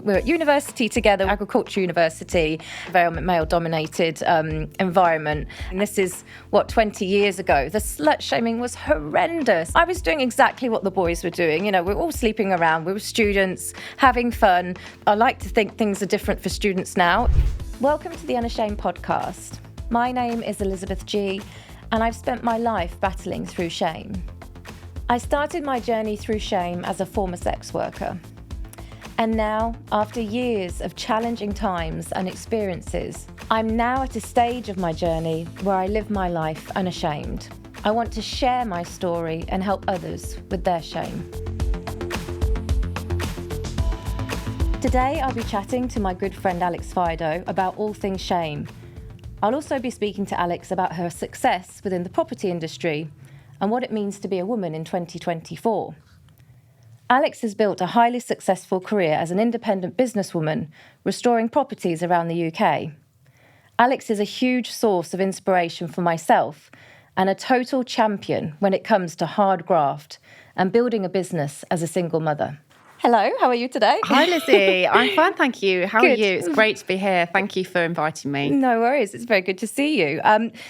we're at university together, agriculture university, very male-dominated environment. And this is, 20 years ago. The slut-shaming was horrendous. I was doing exactly what the boys were doing. We're all sleeping around. We were students, having fun. I like to think things are different for students now. Welcome to the UNASHAMED podcast. My name is Elizabeth G, and I've spent my life battling through shame. I started my journey through shame as a former sex worker. And now, after years of challenging times and experiences, I'm now at a stage of my journey where I live my life unashamed. I want to share my story and help others with their shame. Today, I'll be chatting to my good friend Alex Fidoe about all things shame. I'll also be speaking to Alex about her success within the property industry and what it means to be a woman in 2024. Alex has built a highly successful career as an independent businesswoman, restoring properties around the UK. Alex is a huge source of inspiration for myself and a total champion when it comes to hard graft and building a business as a single mother. Hello, how are you today? Hi, Lizzie. I'm fine, thank you. How Good. are you? It's great to be here. Thank you for inviting me. No worries. It's very good to see you.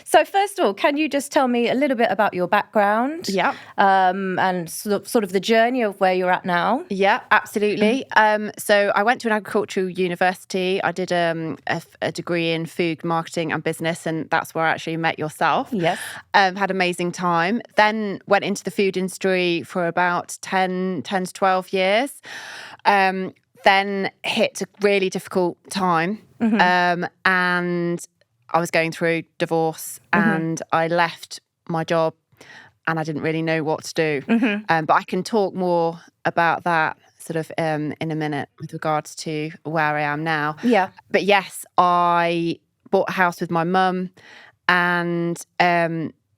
So first of all, can you just tell me a little bit about your background? Yeah. And sort of the journey of where you're at now? Yeah, absolutely. So I went to an agricultural university. I did a degree in food marketing and business, and that's where I actually met yourself. Yes. Had an amazing time. Then went into the food industry for about 10 to 12 years. Then hit a really difficult time. And I was going through divorce and I left my job and I didn't really know what to do. But I can talk more about that sort of in a minute with regards to where I am now. Yeah. But yes, I bought a house with my mum and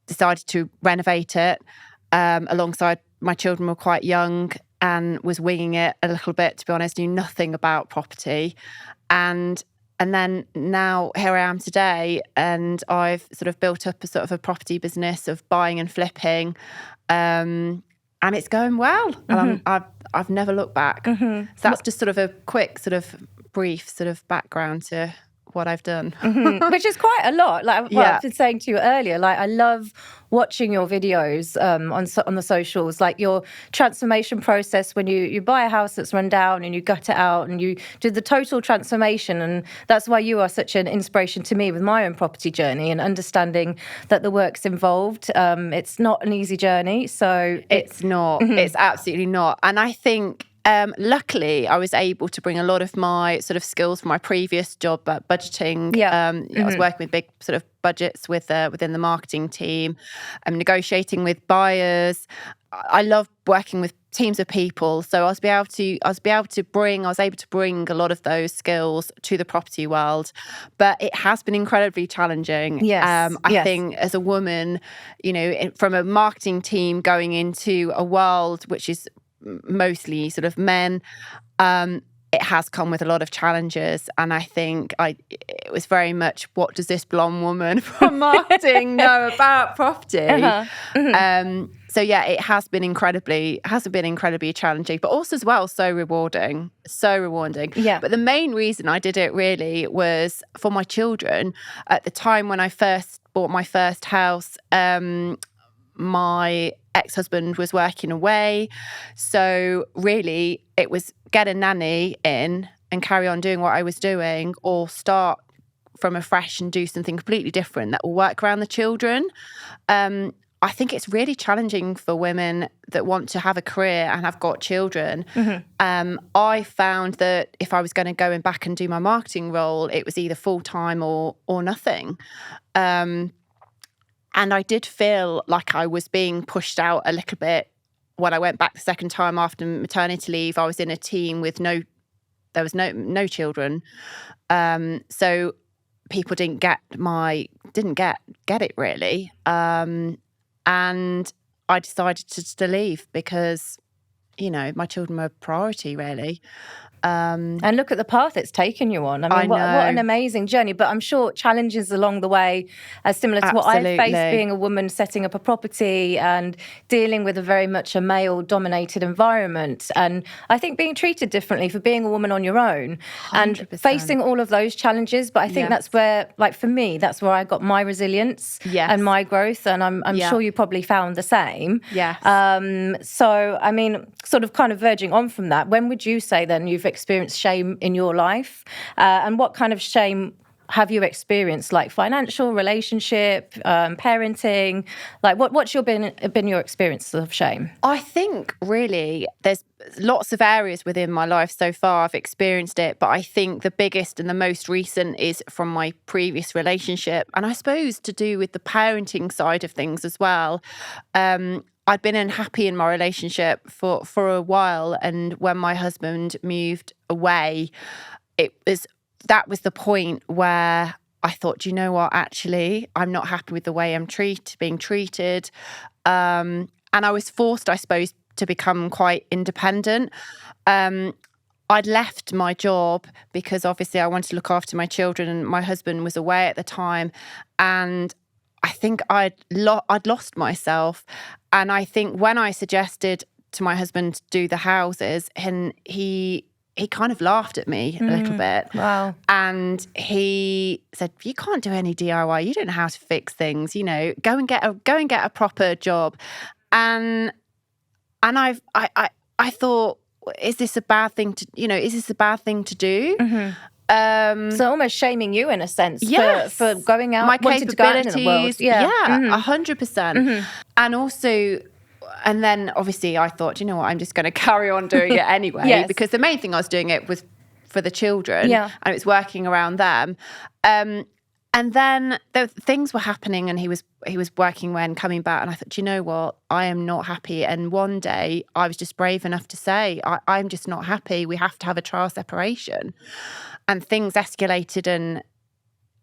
decided to renovate it alongside my children were quite young and was winging it a little bit, to be honest, knew nothing about property. And then now here I am today, and I've sort of built up a sort of a property business of buying and flipping, and it's going well. And I've never looked back. So that's just sort of a quick, sort of brief, sort of background to what I've done, Which is quite a lot. I've been saying to you earlier, I love watching your videos on the socials, like your transformation process when you buy a house that's run down and you gut it out and you do the total transformation. And that's why you are such an inspiration to me with my own property journey and understanding that the work's involved. It's not an easy journey. So it's not. It's absolutely not. And I think luckily, I was able to bring a lot of my sort of skills from my previous job at budgeting. I was working with big sort of budgets within the marketing team. I'm negotiating with buyers. I love working with teams of people, so I was able to bring a lot of those skills to the property world. But it has been incredibly challenging. Yes. I think as a woman, from a marketing team going into a world which is mostly sort of men, it has come with a lot of challenges, and I think it was very much, what does this blonde woman from marketing know about property? So yeah, it has been incredibly challenging, but also as well so rewarding. Yeah. But the main reason I did it really was for my children. At the time when I first bought my first house, my ex-husband was working away. So really it was get a nanny in and carry on doing what I was doing, or start from afresh and do something completely different that will work around the children. I think it's really challenging for women that want to have a career and have got children. I found that if I was going to go back and do my marketing role, it was either full-time or nothing. And I did feel like I was being pushed out a little bit when I went back the second time after maternity leave. I was in a team with no children. So people didn't get it really. And I decided to leave because my children were a priority, really. And look at the path it's taken you on. I mean, what know. an amazing journey. But I'm sure challenges along the way are similar to what I faced being a woman setting up a property and dealing with a very much a male-dominated environment. And I think being treated differently for being a woman on your own 100%. and facing all of those challenges. But I think that's where, like for me, that's where I got my resilience and my growth. And I'm sure you probably found the same. Yes. So, I mean, sort of kind of verging on from that, when would you say then you've experienced shame in your life? And what kind of shame have you experienced, like financial, relationship, parenting? Like what's been your experience of shame? I think really there's lots of areas within my life so far I've experienced it, but I think the biggest and the most recent is from my previous relationship, and I suppose to do with the parenting side of things as well. I'd been unhappy in my relationship for a while, and when my husband moved away, that was the point where I thought, you know what, actually, I'm not happy with the way I'm being treated. And I was forced, I suppose, to become quite independent. I'd left my job because obviously I wanted to look after my children, and my husband was away at the time. And I think I'd lost myself. And I think when I suggested to my husband to do the houses, and he kind of laughed at me a little bit. Wow. And he said, "You can't do any DIY. You don't know how to fix things. Go and get a proper job." And I thought, is this a bad thing to do? Mm-hmm. So almost shaming you in a sense for going out, my wanting to go out in the world. 100%. And also, and then obviously I thought, you know what, I'm just going to carry on doing it anyway, because the main thing I was doing it was for the children, and it was working around them. And then things were happening, and he was working when coming back, and I thought, you know what, I am not happy. And one day I was just brave enough to say, I'm just not happy. We have to have a trial separation. And things escalated, and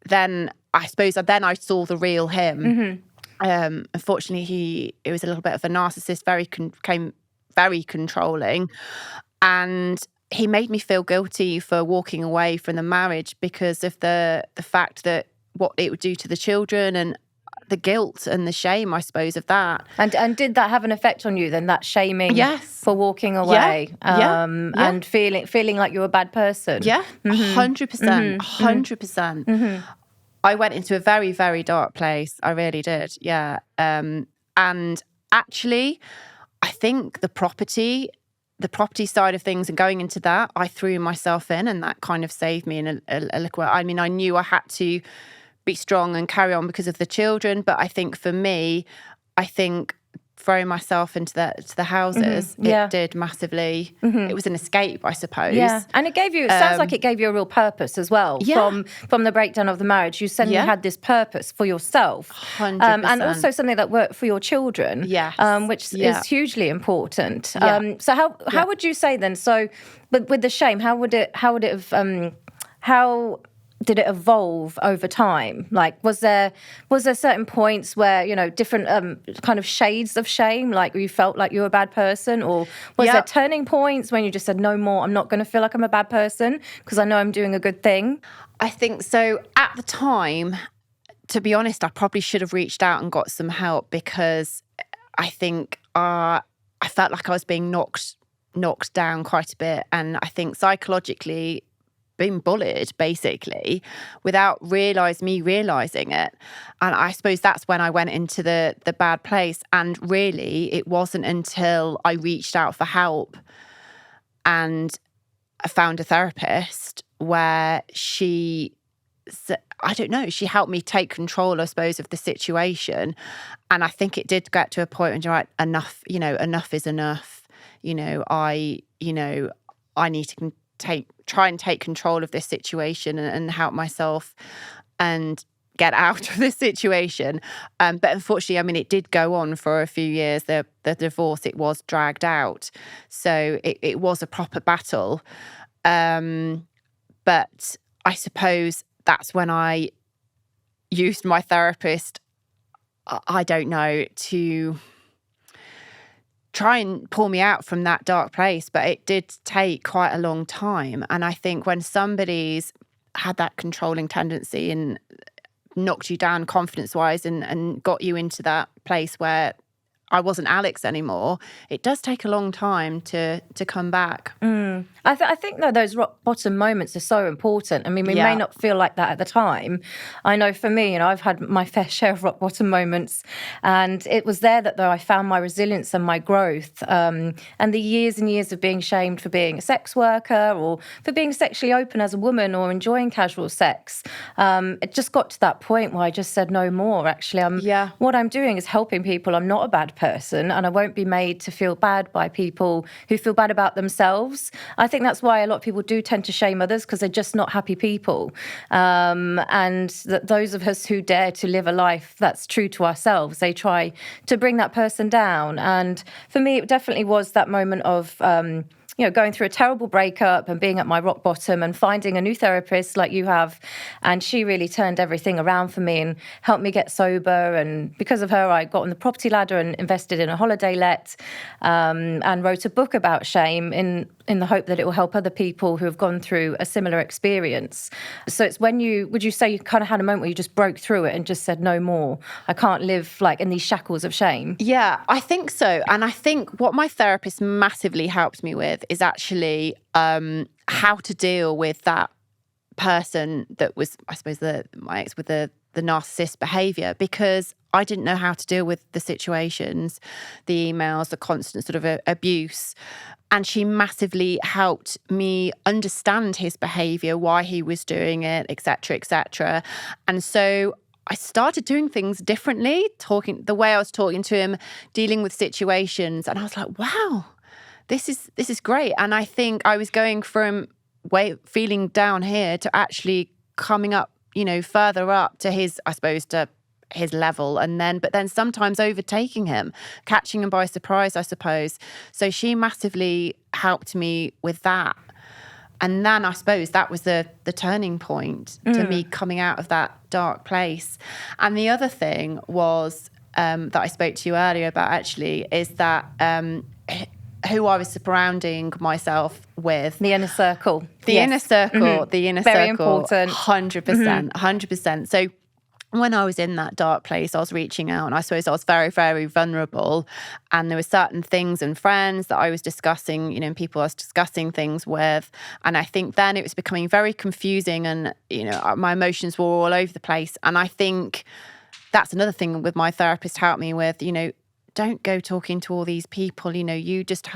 then I suppose I saw the real him. Unfortunately, it was a little bit of a narcissist, became very controlling, and he made me feel guilty for walking away from the marriage because of the fact that what it would do to the children, and the guilt and the shame, I suppose, of that. And did that have an effect on you then, that shaming for walking away? And feeling like you're a bad person? Yeah, 100%. 100%. I went into a very, very dark place. I really did, yeah. And actually, I think the property side of things and going into that, I threw myself in, and that kind of saved me in a little way. I mean, I knew I had to be strong and carry on because of the children, but I think for me, throwing myself into the houses, it did massively. It was an escape, I suppose. Yeah, and it gave you. It sounds like it gave you a real purpose as well. Yeah. From the breakdown of the marriage, you suddenly had this purpose for yourself, 100%. And also something that worked for your children. Yes. Which is hugely important. So how would you say then? So, but with the shame, how did it evolve over time? Like, was there certain points where, different kind of shades of shame, like you felt like you were a bad person, or was there turning points when you just said, no more, I'm not going to feel like I'm a bad person because I know I'm doing a good thing? I think so. At the time, to be honest, I probably should have reached out and got some help, because I think I felt like I was being knocked down quite a bit, and I think psychologically being bullied basically without realizing it. And I suppose that's when I went into the bad place. And really it wasn't until I reached out for help and I found a therapist where she helped me take control, I suppose, of the situation. And I think it did get to a point when you're like, enough is enough. I need to try and take control of this situation and help myself and get out of this situation. But unfortunately, I mean, it did go on for a few years. The divorce, it was dragged out. So it was a proper battle. But I suppose that's when I used my therapist, I don't know, to try and pull me out from that dark place. But it did take quite a long time. And I think when somebody's had that controlling tendency and knocked you down confidence-wise and got you into that place where I wasn't Alex anymore, it does take a long time to come back. I think, though, those rock bottom moments are so important. I mean, we may not feel like that at the time. I know for me, I've had my fair share of rock bottom moments, and it was there that, though, I found my resilience and my growth. And the years and years of being shamed for being a sex worker or for being sexually open as a woman or enjoying casual sex, it just got to that point where I just said no more. Actually, what I'm doing is helping people. I'm not a bad person, and I won't be made to feel bad by people who feel bad about themselves. I think that's why a lot of people do tend to shame others, because they're just not happy people. And that those of us who dare to live a life that's true to ourselves, they try to bring that person down. And for me, it definitely was that moment of going through a terrible breakup and being at my rock bottom and finding a new therapist like you have. And she really turned everything around for me and helped me get sober. And because of her, I got on the property ladder and invested in a holiday let, and wrote a book about shame in the hope that it will help other people who have gone through a similar experience. So it's would you say you kind of had a moment where you just broke through it and just said, no more, I can't live like in these shackles of shame? Yeah, I think so. And I think what my therapist massively helped me with is actually how to deal with that person that was, I suppose, my ex with the narcissist behaviour, because I didn't know how to deal with the situations, the emails, the constant sort of abuse. And she massively helped me understand his behaviour, why he was doing it, etc., etc. And so I started doing things differently, the way I was talking to him, dealing with situations. And I was like, wow, this is great. And I think I was going from feeling down here to actually coming up, further up to his level, but then sometimes overtaking him, catching him by surprise, I suppose. So she massively helped me with that. And then I suppose that was the turning point to me coming out of that dark place. And the other thing was that I spoke to you earlier about, actually, is that who I was surrounding myself with. The inner circle. The inner circle. Very important. 100%. 100%. So when I was in that dark place, I was reaching out, and I suppose I was very, very vulnerable. And there were certain things and friends that I was discussing, and people I was discussing things with. And I think then it was becoming very confusing, and, my emotions were all over the place. And I think that's another thing with my therapist helped me with, don't go talking to all these people, you just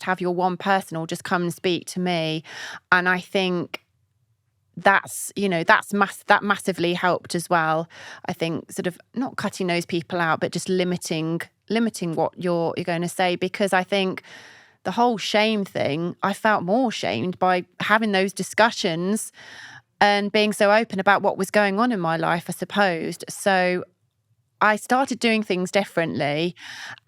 have your one person, or just come and speak to me. And I think that massively helped as well. I think sort of not cutting those people out, but just limiting what you're going to say, because I think the whole shame thing, I felt more shamed by having those discussions and being so open about what was going on in my life, I suppose. So I started doing things differently,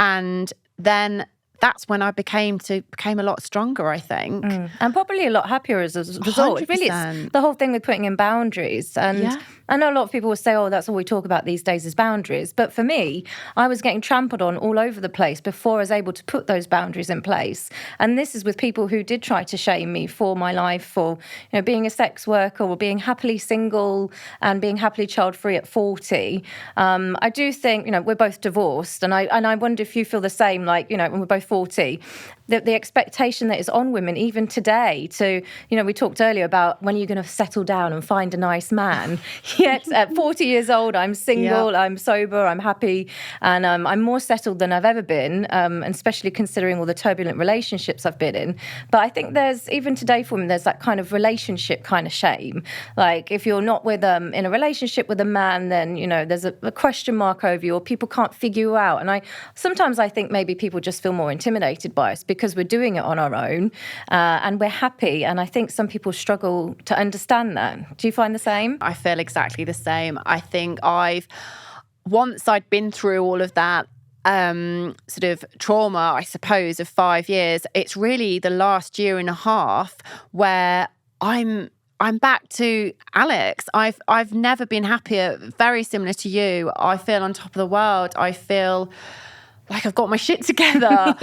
and then that's when I became a lot stronger, I think. And probably a lot happier as a result. 100%. Really, it's the whole thing with putting in boundaries. And I know a lot of people will say, oh, that's all we talk about these days is boundaries. But for me, I was getting trampled on all over the place before I was able to put those boundaries in place. And this is with people who did try to shame me for my life, for being a sex worker or being happily single and being happily child-free at 40. I do think, we're both divorced. And I wonder if you feel the same, like, when we're both 40, the expectation that is on women even today to, we talked earlier about when you're going to settle down and find a nice man. Yet at 40 years old, I'm single, I'm sober, I'm happy, and I'm more settled than I've ever been, and especially considering all the turbulent relationships I've been in. But I think even today for women, there's that kind of relationship kind of shame. Like if you're not in a relationship with a man, then, there's a question mark over you, or people can't figure you out. And sometimes I think maybe people just feel more intimidated by us because we're doing it on our own, and we're happy. And I think some people struggle to understand that. Do you find the same? I feel exactly the same. I think once I'd been through all of that sort of trauma, I suppose, of 5 years, it's really the last year and a half where I'm back to Alex. I've never been happier. Very similar to you. I feel on top of the world. I feel like I've got my shit together.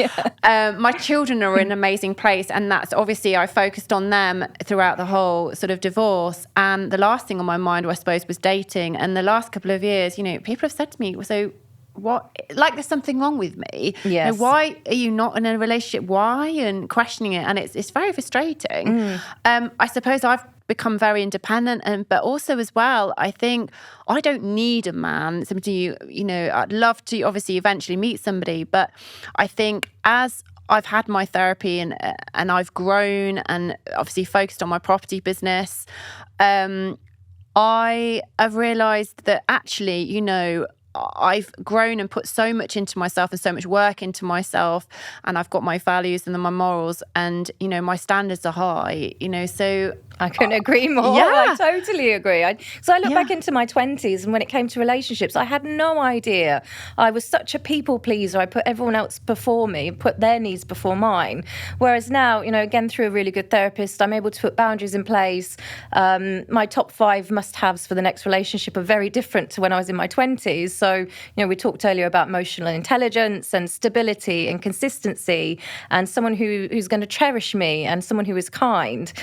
My children are in an amazing place, and that's obviously I focused on them throughout the whole sort of divorce. And the last thing on my mind, I suppose, was dating. And the last couple of years, you know, people have said to me, so what, like there's something wrong with me. Yes. You know, why are you not in a relationship? Why? And questioning it. And it's very frustrating. I suppose I've become very independent, but also as well, I think I don't need a man. Somebody, you know, I'd love to obviously eventually meet somebody, but I think as I've had my therapy and I've grown and obviously focused on my property business, I have realised that actually, you know, I've grown and put so much into myself and so much work into myself, and I've got my values and my morals, and you know, my standards are high, you know, so I couldn't agree more. I totally agree. So I look back into my 20s, and when it came to relationships, I had no idea. I was such a people pleaser. I put everyone else before me, put their needs before mine. Whereas now, you know, again, through a really good therapist, I'm able to put boundaries in place. My top 5 must-haves for the next relationship are very different to when I was in my 20s. So, you know, we talked earlier about emotional intelligence and stability and consistency, and someone who's going to cherish me, and someone who is kind.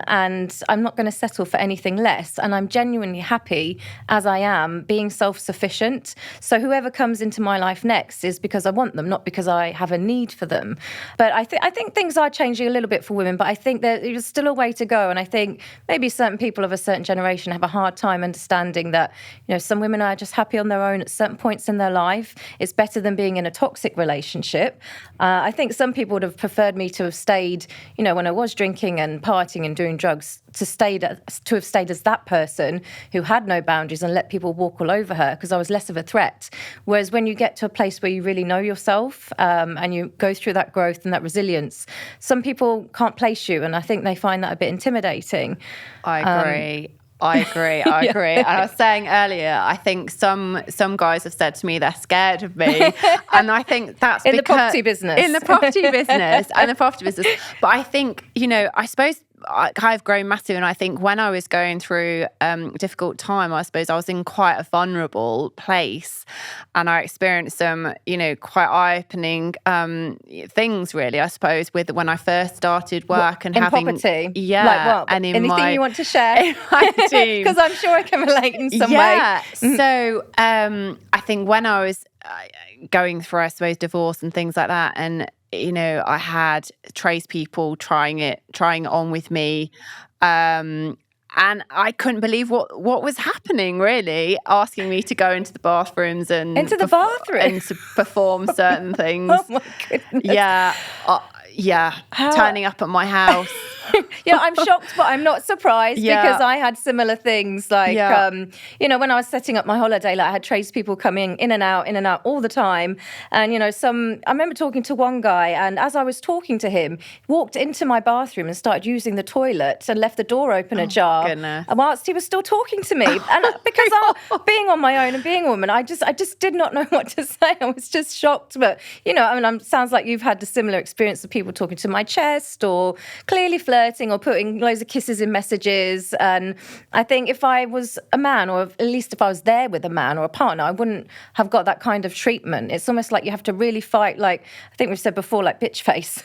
And I'm not going to settle for anything less. And I'm genuinely happy as I am, being self-sufficient. So whoever comes into my life next is because I want them, not because I have a need for them. But I think things are changing a little bit for women, but I think there's still a way to go. And I think maybe certain people of a certain generation have a hard time understanding that, you know, some women are just happy on their own at certain points in their life. It's better than being in a toxic relationship. I think some people would have preferred me to have stayed, you know, when I was drinking and partying and doing drugs, to have stayed as that person who had no boundaries and let people walk all over her, because I was less of a threat. Whereas when you get to a place where you really know yourself, and you go through that growth and that resilience, some people can't place you, and I think they find that a bit intimidating. I agree. I agree. And I was saying earlier, I think some guys have said to me they're scared of me. And I think that's in the property business. But I think, you know, I suppose I've grown massive, and I think when I was going through a difficult time, I suppose I was in quite a vulnerable place, and I experienced some, you know, quite eye-opening things, really, I suppose, with when I first started work and in having property. Yeah, like what? and in anything you want to share? Because I'm sure I can relate in some way. So I think when I was going through, I suppose, divorce and things like that, and you know, I had tradespeople trying it on with me, and I couldn't believe what was happening, really, asking me to go into the bathrooms and into the bathroom and to perform certain things. Oh my goodness! Turning up at my house. Yeah, I'm shocked, but I'm not surprised because I had similar things. Like, you know, when I was setting up my holiday, like I had tradespeople coming in and out all the time. And, you know, I remember talking to one guy, and as I was talking to him, walked into my bathroom and started using the toilet and left the door open ajar. Goodness. And whilst he was still talking to me. And because I'm being on my own and being a woman, I just did not know what to say. I was just shocked. But, you know, I mean, sounds like you've had a similar experience of people talking to my chest or clearly flirting or putting loads of kisses in messages. And I think if I was a man, or at least if I was there with a man or a partner, I wouldn't have got that kind of treatment. It's almost like you have to really fight, like I think we've said before, like bitch face,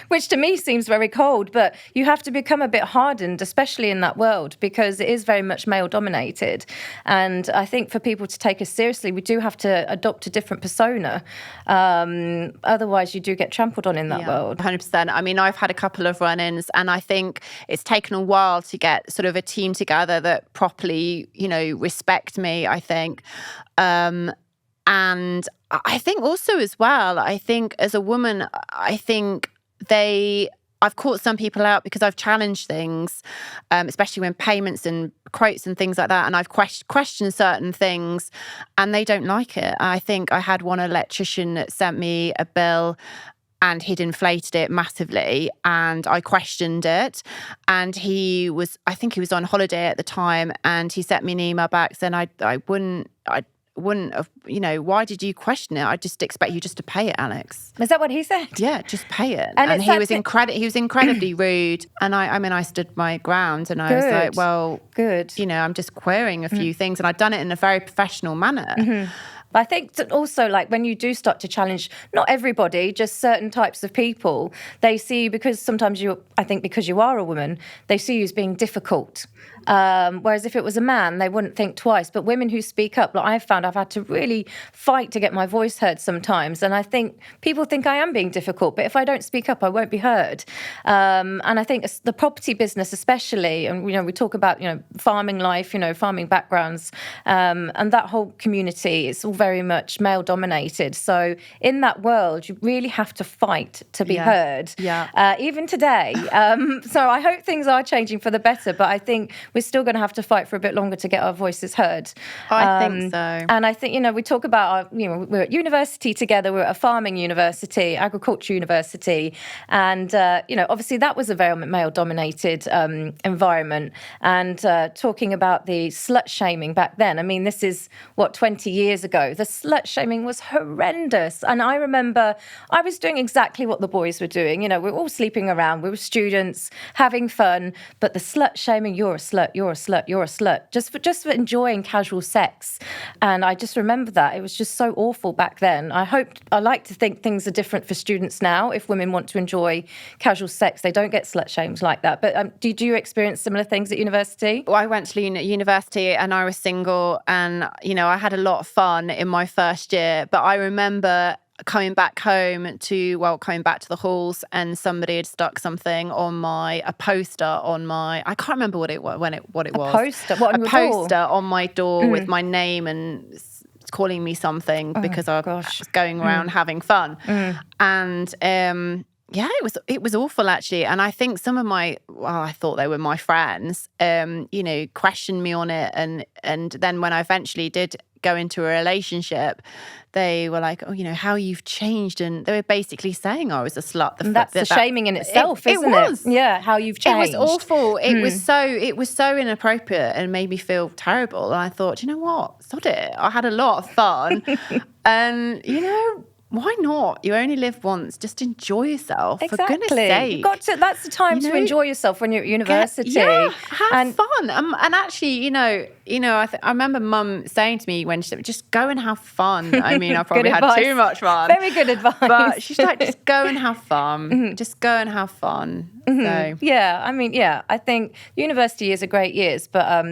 which to me seems very cold, but you have to become a bit hardened, especially in that world, because it is very much male dominated. And I think for people to take us seriously, we do have to adopt a different persona. Otherwise you do get trampled on in that world. 100%. I mean, I've had a couple of run-ins, and I think it's taken a while to get sort of a team together that properly, you know, respect me, I think. And I think also as well, I think as a woman, I think I've caught some people out because I've challenged things, especially when payments and quotes and things like that, and I've questioned certain things and they don't like it. I think I had one electrician that sent me a bill and he'd inflated it massively, and I questioned it, and I think he was on holiday at the time, and he sent me an email back saying I wouldn't have, you know, why did you question it? I just expect you just to pay it, Alex. Is that what he said? Yeah, just pay it. And he was incredibly rude. And I stood my ground, and I was like, well, good. You know, I'm just querying a few things, and I'd done it in a very professional manner. But I think that also, like, when you do start to challenge, not everybody, just certain types of people, they see you because sometimes because you are a woman, they see you as being difficult. Whereas if it was a man, they wouldn't think twice. But women who speak up, like I've found, I've had to really fight to get my voice heard sometimes. And I think people think I am being difficult, but if I don't speak up, I won't be heard. And I think the property business especially, and, we talk about, farming life, farming backgrounds, and that whole community, it's all very much male dominated. So in that world, you really have to fight to be heard, even today. So I hope things are changing for the better, but I think we're still going to have to fight for a bit longer to get our voices heard. I think so. And I think, we talk about, we're at university together, we're at a farming university, agriculture university. And, obviously that was a very male-dominated environment. And talking about the slut shaming back then, I mean, this is, 20 years ago. The slut shaming was horrendous. And I remember I was doing exactly what the boys were doing. We're all sleeping around, we were students, having fun, but the slut shaming, you're a slut, you're a slut, you're a slut, just for enjoying casual sex. And I just remember that. It was just so awful back then. I like to think things are different for students now. If women want to enjoy casual sex, they don't get slut shamed like that. But do you experience similar things at university? Well, I went to university and I was single, and, I had a lot of fun in my first year. But I remember coming back to the halls, and somebody had stuck something on a poster on my, I can't remember what it was. Poster? What, on a your poster door? on my door with my name and calling me something because I was going around having fun. And it was awful, actually. And I think some of I thought they were my friends, questioned me on it. And then when I eventually did go into a relationship, they were like, how you've changed. And they were basically saying I was a slut. That's the shaming in itself, isn't it? It was. Yeah, how you've changed. It was awful. It was so inappropriate and made me feel terrible. And I thought, you know what? Sod it. I had a lot of fun. And, why not? You only live once. Just enjoy yourself. Exactly. For goodness sake. That's the time to enjoy yourself when you're at university. Have fun. And actually, I remember Mum saying to me when she said, just go and have fun. I mean, I probably had too much fun. Very good advice. But she's like, just go and have fun. Just go and have fun. So. Yeah, I think university years are great years, but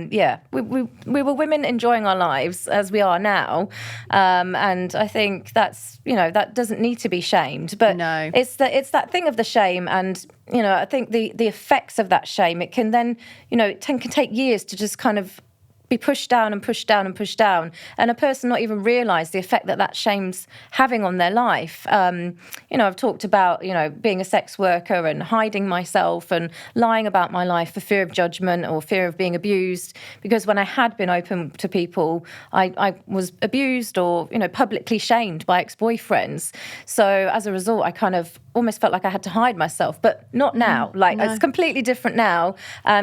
we were women enjoying our lives as we are now, and I think that's that doesn't need to be shamed, but no. it's that thing of the shame, and I think the effects of that shame, it can then it can take years to just kind of be pushed down and pushed down and pushed down, and a person not even realise the effect that shame's having on their life. I've talked about, being a sex worker and hiding myself and lying about my life for fear of judgment or fear of being abused, because when I had been open to people, I was abused or, publicly shamed by ex-boyfriends. So as a result, I kind of almost felt like I had to hide myself, but not now. No. It's completely different now,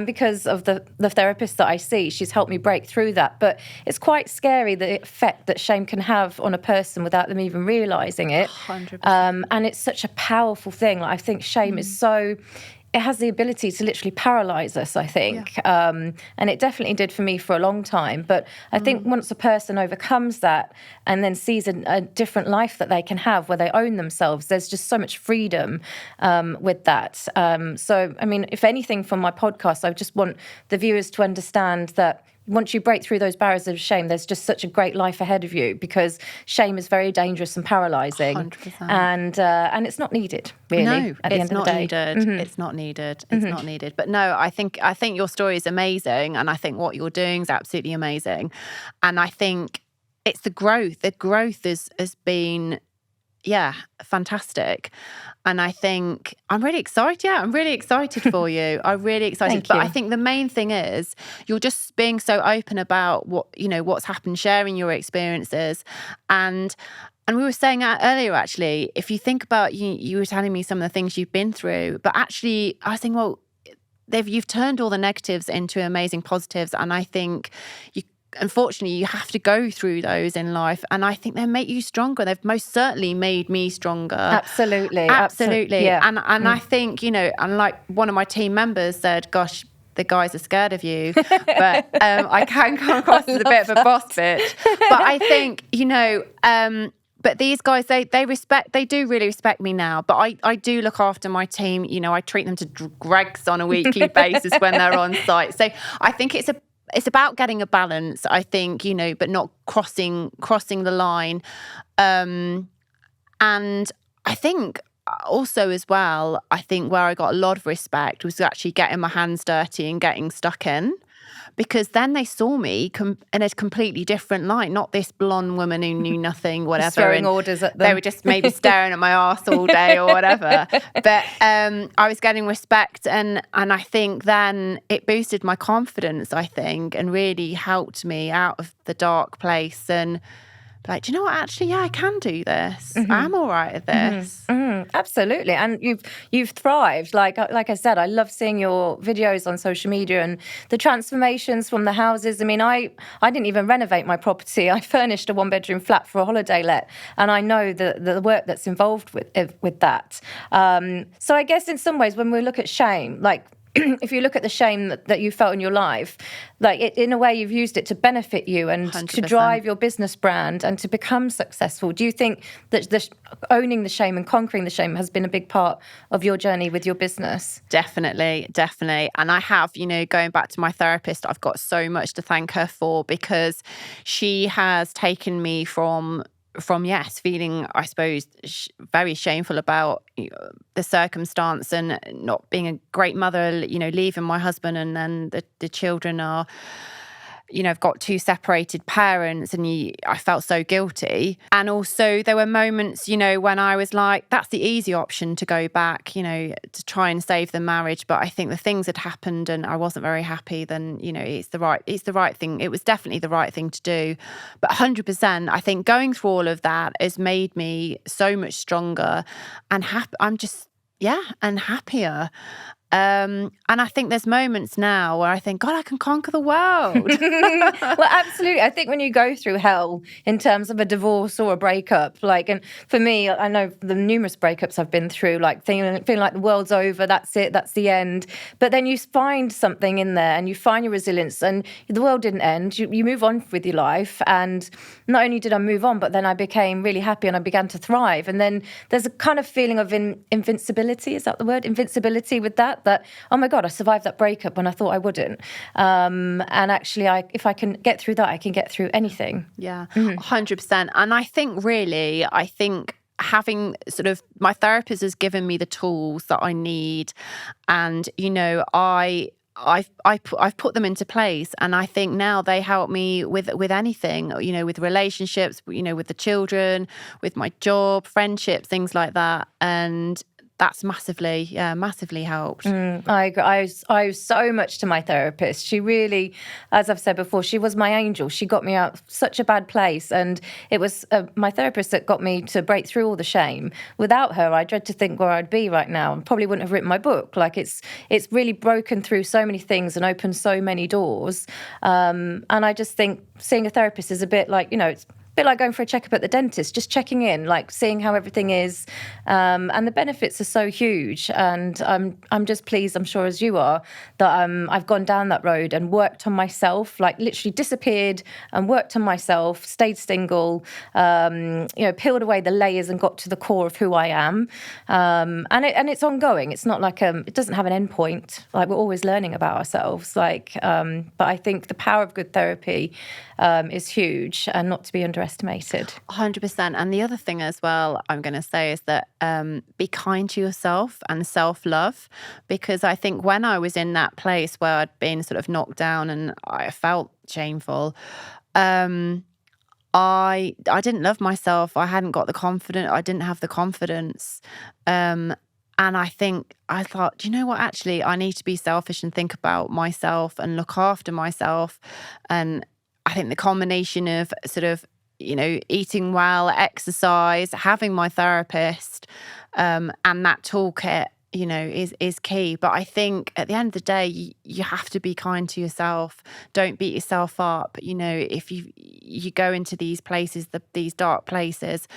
because of the therapist that I see. She's helped me break through that. But it's quite scary, the effect that shame can have on a person without them even realising it. 100%. And it's such a powerful thing. I think shame is it has the ability to literally paralyse us, I think. Yeah. And it definitely did for me for a long time. But I think once a person overcomes that and then sees a different life that they can have where they own themselves, there's just so much freedom with that. So, I mean, if anything from my podcast, I just want the viewers to understand that once you break through those barriers of shame, there's just such a great life ahead of you, because shame is very dangerous and paralysing. 100%. And it's not needed, really, at the end of the day. It's not needed. It's not needed. But no, I think your story is amazing, and I think what you're doing is absolutely amazing. And I think it's the growth. The growth has been fantastic. And I think I'm really excited. Yeah, I'm really excited for you. I'm really excited. But I think the main thing is you're just being so open about what's happened, sharing your experiences. And we were saying that earlier, actually, if you think about, you were telling me some of the things you've been through, but actually I was thinking, well, you've turned all the negatives into amazing positives. And I think unfortunately, you have to go through those in life, and I think they make you stronger. They've most certainly made me stronger. Absolutely. Yeah. And I think, and like one of my team members said, gosh, the guys are scared of you, but I can come across as a bit of a boss bitch. But I think, but these guys, they do really respect me now. But I do look after my team. I treat them to Greggs on a weekly basis when they're on site. So I think it's about getting a balance, I think, but not crossing the line. And I think also as well, I think where I got a lot of respect was actually getting my hands dirty and getting stuck in. Because then they saw me in a completely different light, not this blonde woman who knew nothing, whatever. Throwing orders at them. They were just maybe staring at my arse all day or whatever. But I was getting respect, and I think then it boosted my confidence, I think, and really helped me out of the dark place and like, do you know what? Actually, yeah, I can do this. I'm all right at this. Absolutely, and you've thrived. Like I said, I love seeing your videos on social media and the transformations from the houses. I mean, I didn't even renovate my property. I furnished a 1-bedroom flat for a holiday let, and I know the work that's involved with that. So I guess in some ways, when we look at shame, like, if you look at the shame that you felt in your life, like in a way you've used it to benefit you and 100%. to drive your business brand and to become successful. Do you think that owning the shame and conquering the shame has been a big part of your journey with your business? Definitely. And I have, going back to my therapist, I've got so much to thank her for, because she has taken me from yes, feeling, I suppose, very shameful about the circumstance and not being a great mother, leaving my husband, and then the children are, I've got 2 separated parents, and I felt so guilty. And also there were moments, when I was like, that's the easy option, to go back, to try and save the marriage. But I think the things had happened and I wasn't very happy, then, it's the right thing. It was definitely the right thing to do. But 100%, I think going through all of that has made me so much stronger and and happier. And I think there's moments now where I think, God, I can conquer the world. Well, absolutely. I think when you go through hell in terms of a divorce or a breakup, and for me, I know the numerous breakups I've been through, like feeling like the world's over, that's it, that's the end. But then you find something in there and you find your resilience, and the world didn't end. You move on with your life. And not only did I move on, but then I became really happy and I began to thrive. And then there's a kind of feeling of invincibility. Is that the word? Invincibility with that, oh my God, I survived that breakup when I thought I wouldn't. And actually, if I can get through that, I can get through anything. Yeah, 100%. And I think having sort of, my therapist has given me the tools that I need, and I've put them into place, and I think now they help me with anything, with relationships, with the children, with my job, friendships, things like that. And that's massively helped. I agree. I owe so much to my therapist. She really, as I've said before, she was my angel. She got me out of such a bad place, and it was my therapist that got me to break through all the shame. Without her, I dread to think where I'd be right now, and probably wouldn't have written my book. Like it's really broken through so many things and opened so many doors. And I just think seeing a therapist is a bit like, it's bit like going for a checkup at the dentist, just checking in, like seeing how everything is, and the benefits are so huge. And I'm just pleased, I'm sure as you are, that I've gone down that road and worked on myself, like literally disappeared and worked on myself, stayed single, peeled away the layers and got to the core of who I am. And it's ongoing. It's not like it doesn't have an end point. Like we're always learning about ourselves. But I think the power of good therapy is huge and not to be underestimated. 100%. And the other thing as well, I'm going to say, is that be kind to yourself and self-love, because I think when I was in that place where I'd been sort of knocked down and I felt shameful, I didn't love myself. I hadn't got the confidence. I didn't have the confidence. And I thought, do you know what? Actually, I need to be selfish and think about myself and look after myself. And I think the combination of sort of, eating well, exercise, having my therapist, and that toolkit, is key. But I think at the end of the day, you have to be kind to yourself. Don't beat yourself up. If you go into these places, these dark places,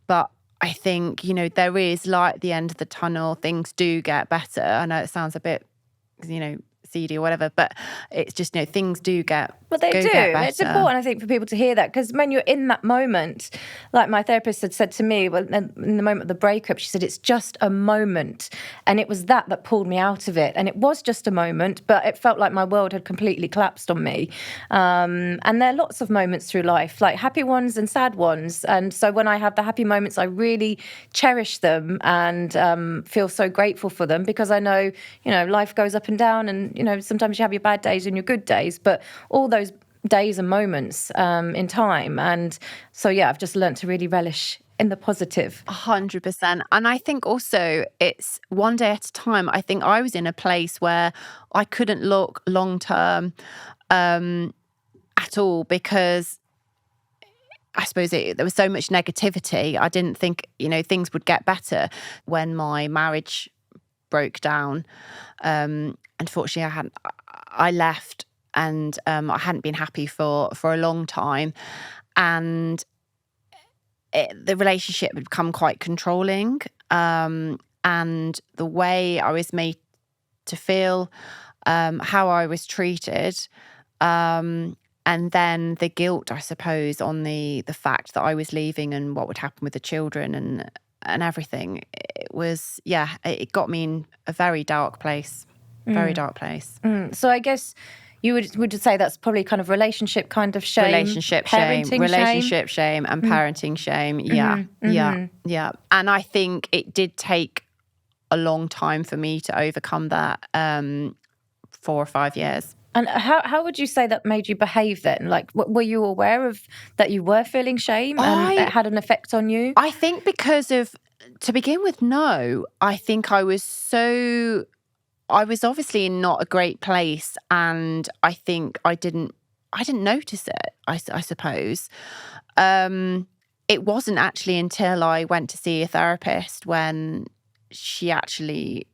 but I think, there is light at the end of the tunnel. Things do get better. I know it sounds a bit, OCD or whatever, but it's just, things do get Well, they do. get better. It's important, I think, for people to hear that, because when you're in that moment, like my therapist had said to me, well, in the moment of the breakup, she said, it's just a moment. And it was that pulled me out of it. And it was just a moment, but it felt like my world had completely collapsed on me. And there are lots of moments through life, like happy ones and sad ones. And so when I have the happy moments, I really cherish them and feel so grateful for them, because I know, life goes up and down, and, sometimes you have your bad days and your good days, but all those days and moments in time. And so, I've just learned to really relish in the positive. 100%. And I think also it's one day at a time. I think I was in a place where I couldn't look long term at all, because I suppose there was so much negativity. I didn't think, things would get better. When my marriage broke down, unfortunately, I left, and I hadn't been happy for a long time, and the relationship had become quite controlling, and the way I was made to feel, how I was treated, and then the guilt, I suppose, on the fact that I was leaving and what would happen with the children and everything. It was, it got me in a very dark place. Very dark place. So I guess you would say that's probably kind of relationship kind of shame. Relationship shame, and parenting shame. Yeah. And I think it did take a long time for me to overcome that, 4 or 5 years. And how would you say that made you behave then? Like, were you aware of that you were feeling shame and it had an effect on you? I think because of, to begin with, no. I think I was obviously in not a great place, and I think I didn't notice it, I suppose. It wasn't actually until I went to see a therapist when she actually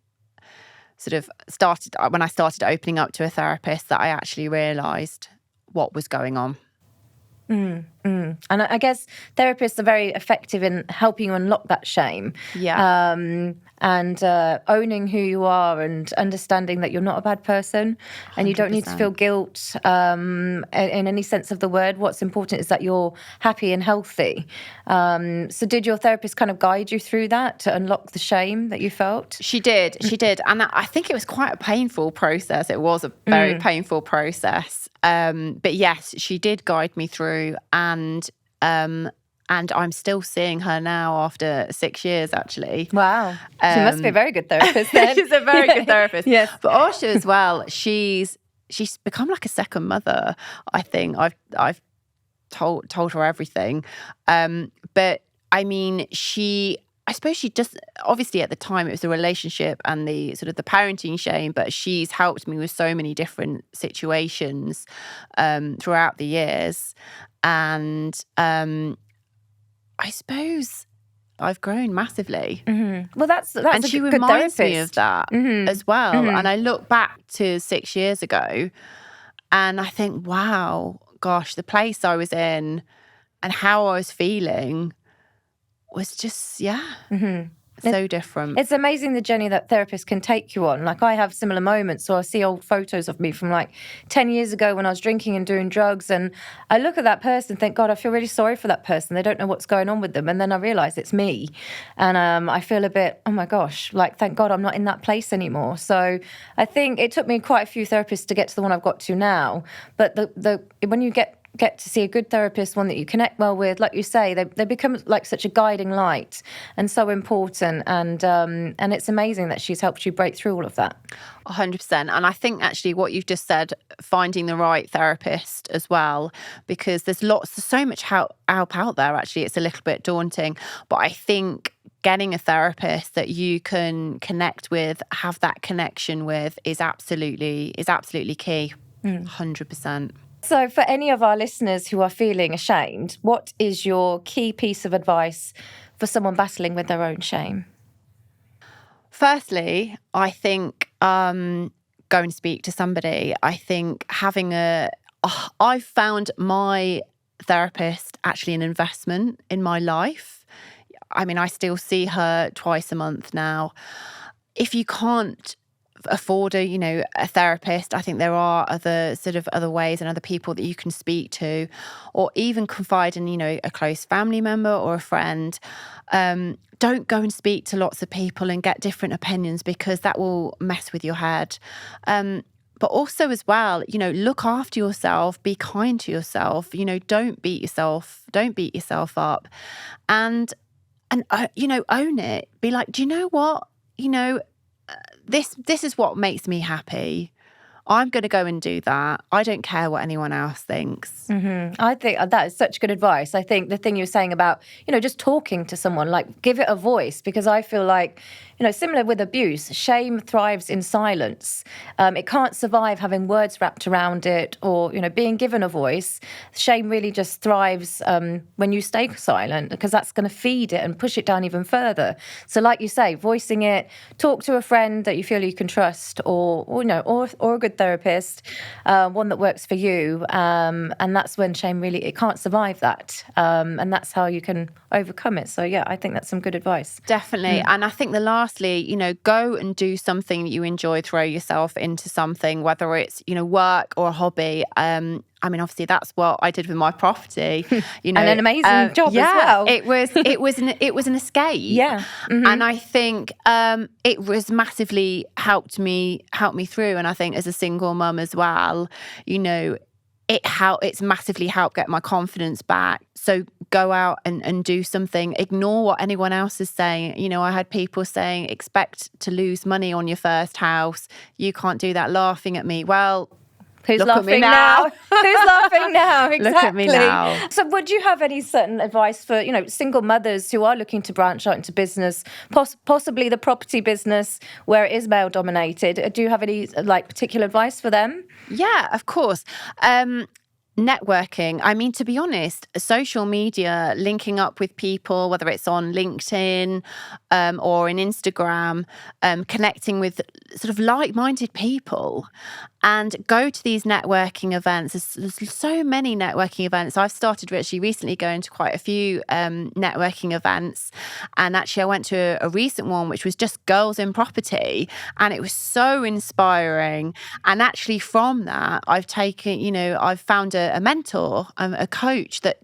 when I started opening up to a therapist, that I actually realised what was going on. And I guess therapists are very effective in helping you unlock that shame. Yeah. And owning who you are and understanding that you're not a bad person and you don't need to feel guilt in any sense of the word. What's important is that you're happy and healthy. So did your therapist kind of guide you through that to unlock the shame that you felt? She did. And I think it was quite a painful process. It was a very painful process. But yes, she did guide me through, and I'm still seeing her now after 6 years, actually. Wow. She must be a very good therapist then. She's a very good therapist. Yes. But also as well, she's become like a second mother, I think. I've told her everything. But I mean, I suppose she just, obviously at the time it was the relationship and the sort of the parenting shame, but she's helped me with so many different situations throughout the years. And I suppose I've grown massively. Mm-hmm. Well, that's and a she good reminds therapist. me of that as well. And I look back to 6 years ago and I think, wow, gosh, the place I was in and how I was feeling was just, so different. It's amazing the journey that therapists can take you on. Like, I have similar moments. So I see old photos of me from like 10 years ago when I was drinking and doing drugs. And I look at that person and think, God, I feel really sorry for that person. They don't know what's going on with them. And then I realise it's me. And I feel a bit, oh my gosh, like, thank God I'm not in that place anymore. So I think it took me quite a few therapists to get to the one I've got to now. But when you get to see a good therapist, one that you connect well with, like you say, they become like such a guiding light and so important. And it's amazing that she's helped you break through all of that. 100%. And I think actually what you've just said, finding the right therapist as well, because there's so much help out there. Actually, it's a little bit daunting, but I think getting a therapist that you can connect with, have that connection with, is absolutely key. 100%. So for any of our listeners who are feeling ashamed, what is your key piece of advice for someone battling with their own shame? Firstly, I think go and speak to somebody. I think I've found my therapist actually an investment in my life. I mean, I still see her twice a month now. If you can't afford a therapist, I think there are other ways and other people that you can speak to, or even confide in, a close family member or a friend. Don't go and speak to lots of people and get different opinions, because that will mess with your head. But also as well, look after yourself, be kind to yourself, don't beat yourself up, and own it. Be like, do you know what? This is what makes me happy. I'm going to go and do that. I don't care what anyone else thinks. Mm-hmm. I think that is such good advice. I think the thing you were saying about, just talking to someone, like give it a voice, because I feel like, similar with abuse, shame thrives in silence. It can't survive having words wrapped around it or, being given a voice. Shame really just thrives when you stay silent, because that's going to feed it and push it down even further. So like you say, voicing it, talk to a friend that you feel you can trust, or a good therapist, one that works for you, and that's when shame really, it can't survive that, and that's how you can overcome it. So yeah, I think that's some good advice. Definitely. And I think lastly, go and do something that you enjoy. Throw yourself into something, whether it's work or a hobby. Obviously that's what I did with my property. And an amazing job as well. It was an escape. Yeah. Mm-hmm. And I think it was massively helped me through. And I think as a single mum as well, it's massively helped get my confidence back. So go out and do something. Ignore what anyone else is saying. I had people saying, expect to lose money on your first house. You can't do that, laughing at me. Well, who's laughing now? Who's laughing now? Exactly. Look at me now. So would you have any certain advice for, single mothers who are looking to branch out into business, possibly the property business where it is male dominated? Do you have any particular advice for them? Yeah, of course. Networking. To be honest, social media, linking up with people, whether it's on LinkedIn or in Instagram, connecting with sort of like-minded people, and go to these networking events. There's so many networking events. I've started actually recently going to quite a few networking events, and actually I went to a recent one which was just girls in property, and it was so inspiring. And actually from that, I've found a mentor, a coach that,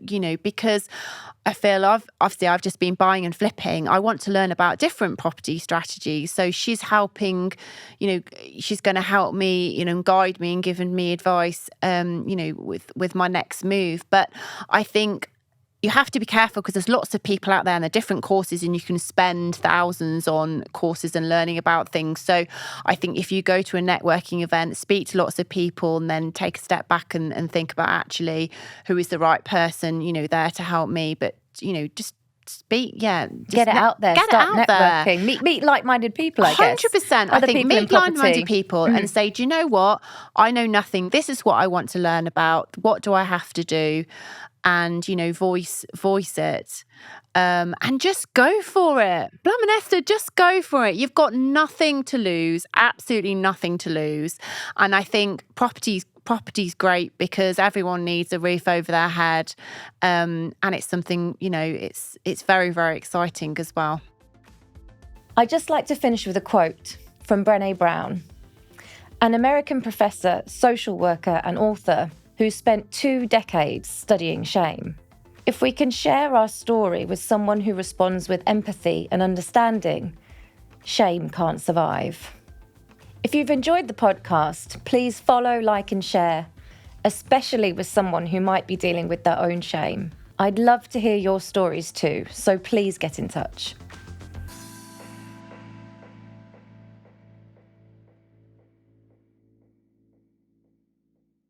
because I feel I've just been buying and flipping. I want to learn about different property strategies. So she's helping, she's going to help me, and guide me and giving me advice, with my next move. But I think you have to be careful, because there's lots of people out there and there are different courses, and you can spend thousands on courses and learning about things. So I think if you go to a networking event, speak to lots of people, and then take a step back and think about actually who is the right person, there to help me. But, just speak, get it out there, start networking, meet like-minded people, I guess. 100%. I think meet like-minded people and say, do you know what? I know nothing. This is what I want to learn about. What do I have to do? And, voice it, and just go for it. Blum and Esther, just go for it. You've got nothing to lose, absolutely nothing to lose. And I think property's great, because everyone needs a roof over their head, and it's something, it's very, very exciting as well. I'd just like to finish with a quote from Brené Brown, an American professor, social worker and author who spent 2 decades studying shame. If we can share our story with someone who responds with empathy and understanding, shame can't survive. If you've enjoyed the podcast, please follow, like and share, especially with someone who might be dealing with their own shame. I'd love to hear your stories too, so please get in touch.